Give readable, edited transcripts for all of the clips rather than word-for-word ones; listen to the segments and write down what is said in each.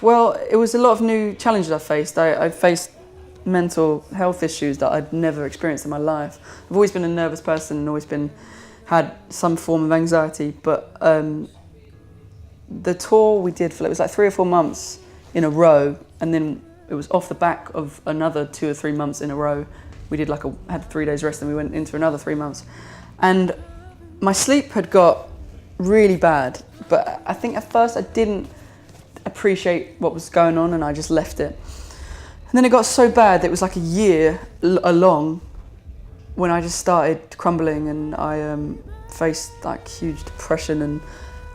Well, it was a lot of new challenges I faced. I faced mental health issues that I'd never experienced in my life. I've always been a nervous person and always had some form of anxiety, but the tour we did it was like 3 or 4 months in a row, and then it was off the back of another 2 or 3 months in a row. We did had 3 days rest, and we went into another 3 months. And my sleep had got really bad, but I think at first I didn't appreciate what was going on, and I just left it. And then it got so bad that it was like a year along when I just started crumbling, and I faced like huge depression and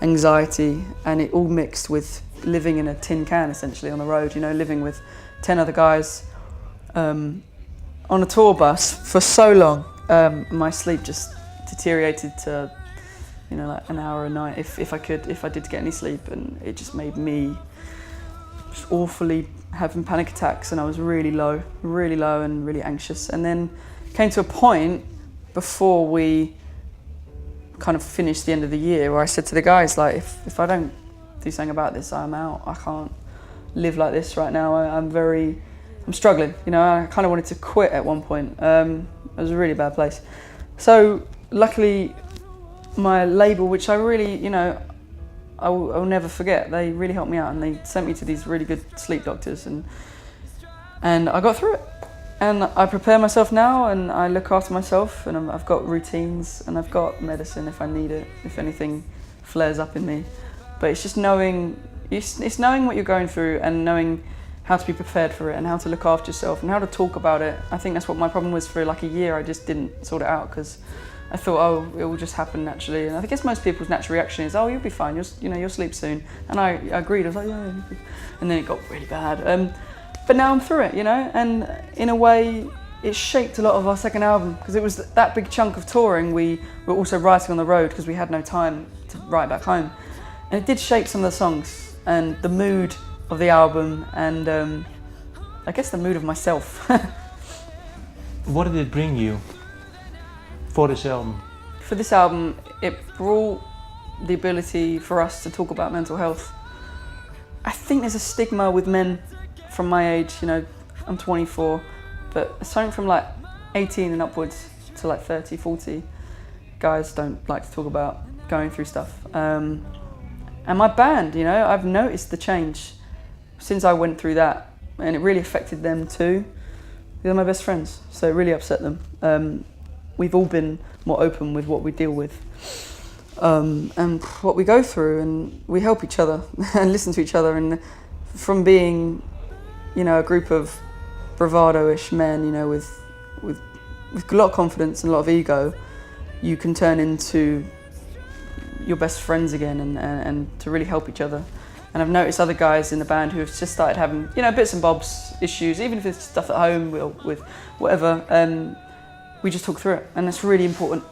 anxiety, and it all mixed with living in a tin can essentially on the road, living with 10 other guys on a tour bus for so long. My sleep just deteriorated to like an hour a night if I did get any sleep, and it just made me just awfully having panic attacks, and I was really low and really anxious. And then came to a point before we kind of finished the end of the year where I said to the guys, like, if I don't do something about this, I'm out. I can't live like this right now. I'm struggling. I kind of wanted to quit at one point. It was a really bad place. So luckily my label, which I really, I'll never forget, they really helped me out, and they sent me to these really good sleep doctors, and I got through it. And I prepare myself now, and I look after myself, and I've got routines, and I've got medicine if I need it, if anything flares up in me. But it's just knowing what you're going through, and knowing how to be prepared for it, and how to look after yourself, and how to talk about it. I think that's what my problem was for like a year. I just didn't sort it out because I thought, oh, it will just happen naturally. And I guess most people's natural reaction is, oh, you'll be fine, you'll sleep soon. And I agreed, I was like, yeah. And then it got really bad. But now I'm through it, and in a way, it shaped a lot of our second album, because it was that big chunk of touring. We were also writing on the road because we had no time to write back home. And it did shape some of the songs and the mood of the album, and I guess the mood of myself. What did it bring you for this album? For this album, it brought the ability for us to talk about mental health. I think there's a stigma with men from my age, I'm 24, but something from like 18 and upwards to like 30, 40, guys don't like to talk about going through stuff. And my band, I've noticed the change since I went through that, and it really affected them too. They're my best friends, so it really upset them. We've all been more open with what we deal with and what we go through, and we help each other and listen to each other. And from being, a group of bravado-ish men, with a lot of confidence and a lot of ego, you can turn into your best friends again, and to really help each other. And I've noticed other guys in the band who have just started having, bits and bobs issues, even if it's stuff at home with whatever, we just talk through it, and that's really important.